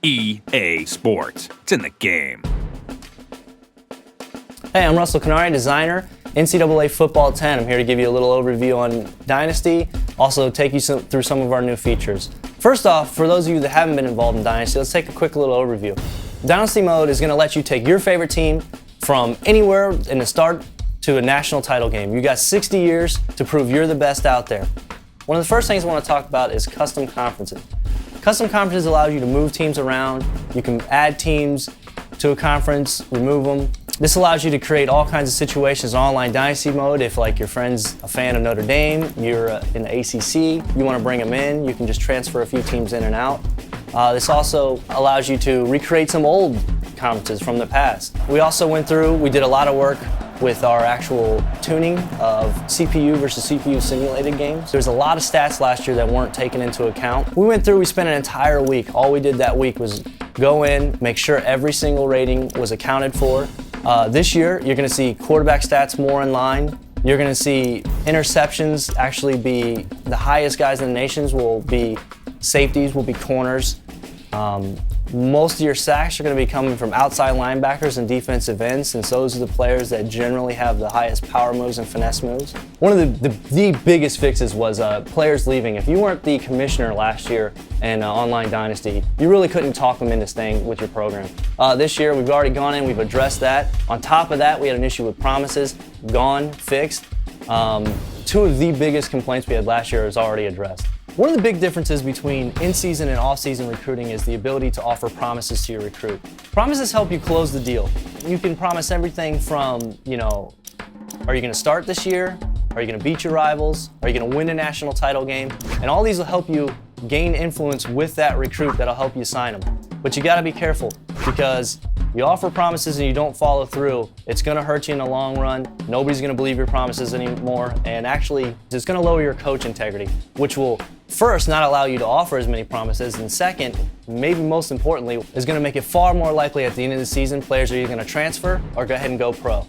EA Sports. It's in the game. Hey, I'm Russell Canari, designer, NCAA Football 10. I'm here to give you a little overview on Dynasty, also take you through some of our new features. First off, for those of you that haven't been involved in Dynasty, let's take a quick little overview. Dynasty mode is going to let you take your favorite team from anywhere in the start to a national title game. You got 60 years to prove you're the best out there. One of the first things I want to talk about is custom conferences. Custom conferences allow you to move teams around. You can add teams to a conference, remove them. This allows you to create all kinds of situations in online Dynasty mode. If like your friend's a fan of Notre Dame, you're in the ACC, you want to bring them in, you can just transfer a few teams in and out. This also allows you to recreate some old conferences from the past. We did a lot of work with our actual tuning of CPU versus CPU simulated games. There's a lot of stats last year that weren't taken into account. We spent an entire week. All we did that week was go in, make sure every single rating was accounted for. This year, you're gonna see quarterback stats more in line. You're gonna see interceptions actually be the highest guys in the nations will be safeties, will be corners. Most of your sacks are going to be coming from outside linebackers and defensive ends, since those are the players that generally have the highest power moves and finesse moves. One of the biggest fixes was players leaving. If you weren't the commissioner last year in Online Dynasty, you really couldn't talk them into staying with your program. This year, we've already gone in, we've addressed that. On top of that, we had an issue with promises, gone, fixed. Two of the biggest complaints we had last year is already addressed. One of the big differences between in-season and off-season recruiting is the ability to offer promises to your recruit. Promises help you close the deal. You can promise everything from, are you going to start this year? Are you going to beat your rivals? Are you going to win a national title game? And all these will help you gain influence with that recruit that'll help you sign them. But you got to be careful, because you offer promises and you don't follow through, it's going to hurt you in the long run. Nobody's going to believe your promises anymore, and actually it's going to lower your coach integrity, which will first not allow you to offer as many promises, and second, maybe most importantly, is going to make it far more likely at the end of the season players are either going to transfer or go ahead and go pro. All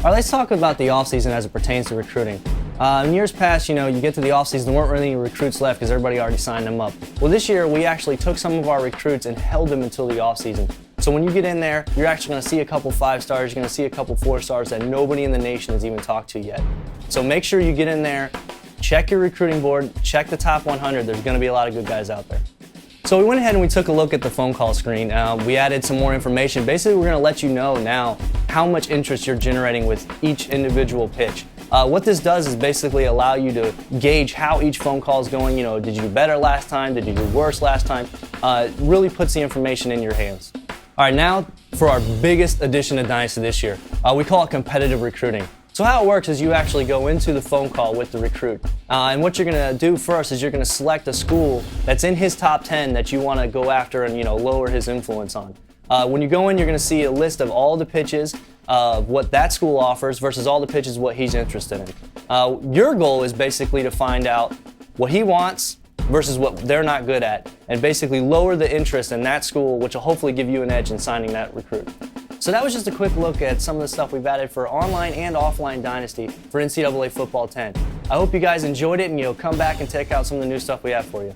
right, let's talk about the offseason as it pertains to recruiting. In years past, you get to the offseason, there weren't really any recruits left because everybody already signed them up. Well, this year we actually took some of our recruits and held them until the offseason. So when you get in there, you're actually going to see a couple 5-stars, you're going to see a couple 4-stars that nobody in the nation has even talked to yet. So make sure you get in there, check your recruiting board, check the top 100. There's going to be a lot of good guys out there. So we went ahead and we took a look at the phone call screen. We added some more information. Basically, we're going to let you know now how much interest you're generating with each individual pitch. What this does is basically allow you to gauge how each phone call is going. Did you do better last time? Did you do worse last time? It really puts the information in your hands. All right, now for our biggest addition to Dynasty this year. We call it competitive recruiting. So how it works is you actually go into the phone call with the recruit. And what you're going to do first is you're going to select a school that's in his top 10 that you want to go after and lower his influence on. When you go in, you're going to see a list of all the pitches of what that school offers versus all the pitches what he's interested in. Your goal is basically to find out what he wants versus what they're not good at, and basically lower the interest in that school, which will hopefully give you an edge in signing that recruit. So that was just a quick look at some of the stuff we've added for online and offline Dynasty for NCAA Football 10. I hope you guys enjoyed it and you'll come back and check out some of the new stuff we have for you.